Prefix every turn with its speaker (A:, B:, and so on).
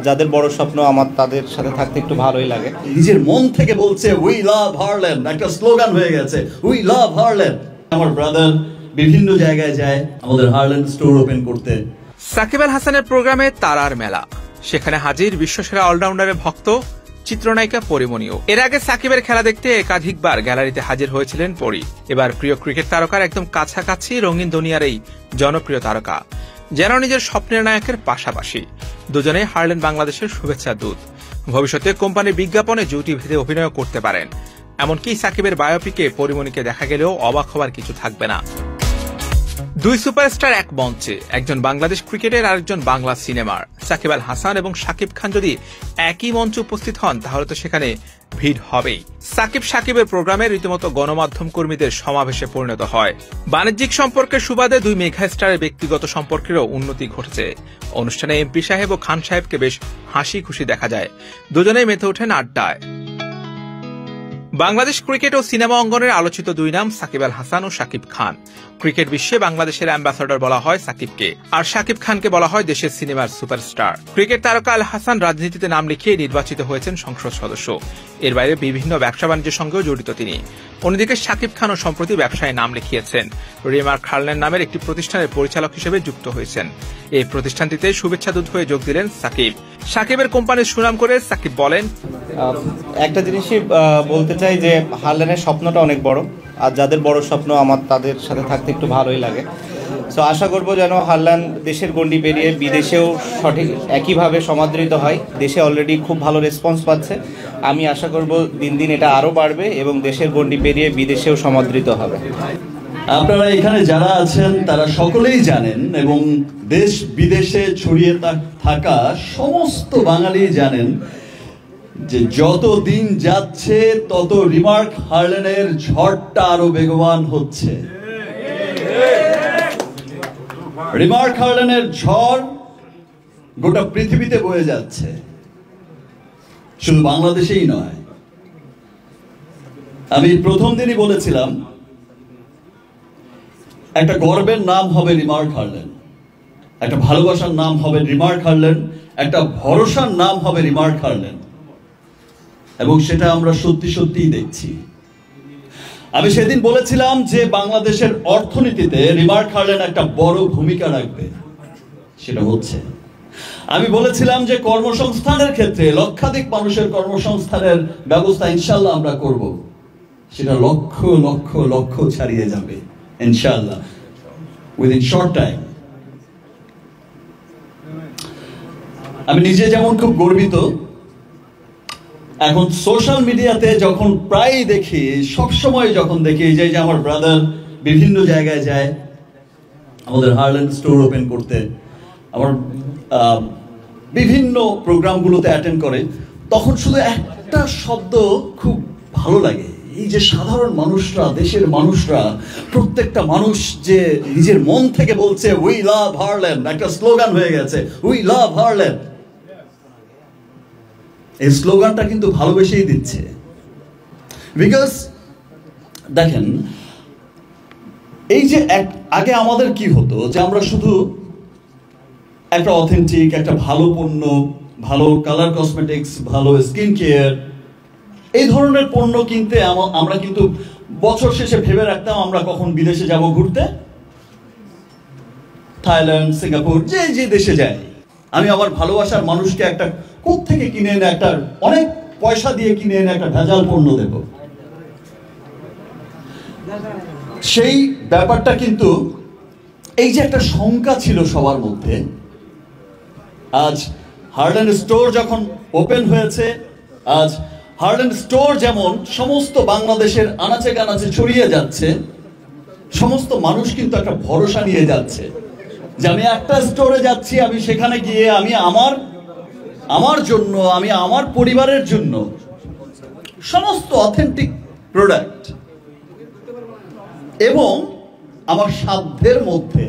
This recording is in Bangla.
A: যাদের বড় স্বপ্ন আমার তাদের সাথে থাকতে একটু ভালোই লাগে।
B: নিজের মন থেকে বলছে উই লাভ হার্লেম, একটা স্লোগান হয়ে গেছে উই লাভ হার্লেম। আমার ব্রাদার বিভিন্ন জায়গায় যায় আমাদের হার্লেম স্টোর ওপেন করতে।
C: সাকিব আল হাসানের প্রোগ্রামে তারার মেলা, সেখানে হাজির বিশ্বসেরা অলরাউন্ডারের ভক্ত চিত্রনায়িকা পরিমণিও। এর আগে সাকিবের খেলা দেখতে একাধিকবার গ্যালারিতে হাজির হয়েছিলেন পরি। এবার প্রিয় ক্রিকেট তারকার একদম কাছাকাছি রঙিন দুনিয়ার এই জনপ্রিয় তারকা যেন নিজের স্বপ্নের নায়কের পাশাপাশি দুজনেই হারলেন বাংলাদেশের শুভেচ্ছা দূত। ভবিষ্যতে কোম্পানির বিজ্ঞাপনে জুটি ভেদে অভিনয় করতে পারেন। এমনকি সাকিবের বায়োপিকে পরিমণিকে দেখা গেলেও অবাক হবার কিছু থাকবে না। দুই সুপারস্টার এক মঞ্চে, একজন বাংলাদেশ ক্রিকেটের আরেকজন বাংলা সিনেমার। সাকিব আল হাসান এবং শাকিব খান যদি একই মঞ্চে উপস্থিত হন তাহলে তো সেখানে ভিড় হবেই। সাকিবের প্রোগ্রামে রীতিমতো গণমাধ্যম কর্মীদের সমাবেশে পরিণত হয়। বাণিজ্যিক সম্পর্কের সুবাদে দুই মেগা স্টারের ব্যক্তিগত সম্পর্কেরও উন্নতি ঘটেছে। অনুষ্ঠানে এমপি সাহেব ও খান সাহেবকে বেশ হাসি খুশি দেখা যায়। দুজনেই মেতে ওঠেন আড্ডায়। বাংলাদেশ ক্রিকেট ও সিনেমা অঙ্গনের আলোচিত দুই নাম সাকিব আল হাসান ও শাকিব খান। ক্রিকেট বিশ্বে বাংলাদেশের অ্যাম্বাসাডর বলা হয় সাকিবকে, আর শাকিব খানকে বলা হয় দেশের সিনেমার সুপারস্টার। ক্রিকেট তারকা আল হাসান রাজনীতিতে নাম লিখিয়ে নির্বাচিত হয়েছেন সংসদ সদস্য। এর বাইরে বিভিন্ন ব্যবসা বাণিজ্যের সঙ্গেও জড়িত তিনি। অন্যদিকে শাকিব খানও সম্প্রতি ব্যবসায় নাম লিখিয়েছেন। রিমার্ক হার্লেন নামের একটি প্রতিষ্ঠানের পরিচালক হিসেবে যুক্ত হয়েছেন। এই প্রতিষ্ঠানটিতে শুভেচ্ছা দূত হয়ে যোগ দিলেন সাকিব। সাকিবের কোম্পানির সুনাম করে সাকিব বলেন,
A: একটা জিনিসই বলতে চাই যে হারলেনের স্বপ্নটা অনেক বড়, আর যাদের বড় স্বপ্ন আমার তাদের সাথে থাকতে একটু ভালোই লাগে। সো আশা করব যেন হারলেন দেশের গণ্ডি পেরিয়ে বিদেশেও সঠিক একইভাবে সমাদৃত হয়। দেশে অলরেডি খুব ভালো রেসপন্স পাচ্ছে। আমি আশা করব দিন দিন এটা আরও বাড়বে এবং দেশের গণ্ডি পেরিয়ে বিদেশেও সমাদৃত হবে।
B: আপনারা এখানে যারা আছেন তারা সকলেই জানেন এবং দেশ বিদেশে ছড়িয়ে থাকা সমস্ত বাঙালি জানেন যে যত দিন যাচ্ছে তত রিমার্ক হার্লেনের ঝড়টা আরো বেগবান হচ্ছে। রিমার্ক হার্লেনের ঝড় গোটা পৃথিবীতে বয়ে যাচ্ছে, শুধু বাংলাদেশেই নয়। আমি প্রথম দিনই বলেছিলাম একটা গর্বের নাম হবে রিমার্ক হার্লেন, একটা ভালোবাসার নাম হবে রিমার্ক হার্লেন, একটা ভরসার নাম হবে রিমার্ক হার্লেন, এবং সেটা আমরা সত্যি সত্যিই দেখছি। আমি সেদিন বলেছিলাম যে বাংলাদেশের অর্থনীতিতে রিমার্ক হার্লেন একটা বড় ভূমিকা রাখবে, সেটা হচ্ছে। আমি বলেছিলাম যে কর্মসংস্থানের ক্ষেত্রে লক্ষাধিক মানুষের কর্মসংস্থানের ব্যবস্থা ইনশাল্লাহ আমরা করব, সেটা লক্ষ লক্ষ লক্ষ ছাড়িয়ে যাবে ইনশাল্লাহ উইদিন শর্ট টাইম। আমি নিজে যেমন খুব গর্বিত, এখন সোশ্যাল মিডিয়াতে যখন প্রায় দেখি, সবসময় যখন দেখি যে আমার ব্রাদার বিভিন্ন জায়গায় যায় আমাদের হার্লেন স্টোর ওপেন করতে, আমার বিভিন্ন প্রোগ্রামগুলোতে অ্যাটেন্ড করে, তখন শুধু একটা শব্দ খুব ভালো লাগে। এই যে সাধারণ মানুষরা, দেশের মানুষরা, প্রত্যেকটা মানুষ যে নিজের মন থেকে বলছে উই লাভ হার্লেম, একটা স্লোগান হয়ে গেছে উই লাভ হার্লেম। এই স্লোগানটা কিন্তু ভালোবেসেই দিচ্ছে। বিকজ দেখেন, এই যে আগে আমাদের কি হতো যে আমরা শুধু একটা অথেন্টিক, একটা ভালো পণ্য, ভালো কালার কসমেটিক্স, ভালো স্কিন কেয়ার, এই ধরনের পণ্য কিনতে আমরা কিন্তু বছর শেষে ভেবে রাখতাম আমরা কখন বিদেশে যাব ঘুরতে। থাইল্যান্ড, সিঙ্গাপুর, যে দেশে যাই, আমি আমার ভালোবাসার মানুষকে একটা কোত্থেকে কিনে এনে, একটা অনেক পয়সা দিয়ে কিনে এনে একটা ভেজাল পণ্য দেব। সেই ব্যাপারটা কিন্তু, এই যে একটা শঙ্কা ছিল সবার মধ্যে, আজ হার্লেন স্টোর যখন ওপেন হয়েছে, আজ হার্লেন স্টোর যেমন সমস্ত বাংলাদেশের আনাচে কানাচে ছড়িয়ে যাচ্ছে, সমস্ত মানুষ কিন্তু একটা ভরসা নিয়ে যাচ্ছে যে আমি একটা স্টোরে যাচ্ছি, আমি সেখানে গিয়ে আমি আমার জন্য, আমি আমার পরিবারের জন্য সমস্ত অথেন্টিক প্রোডাক্ট এবং আমার সাধ্যের মধ্যে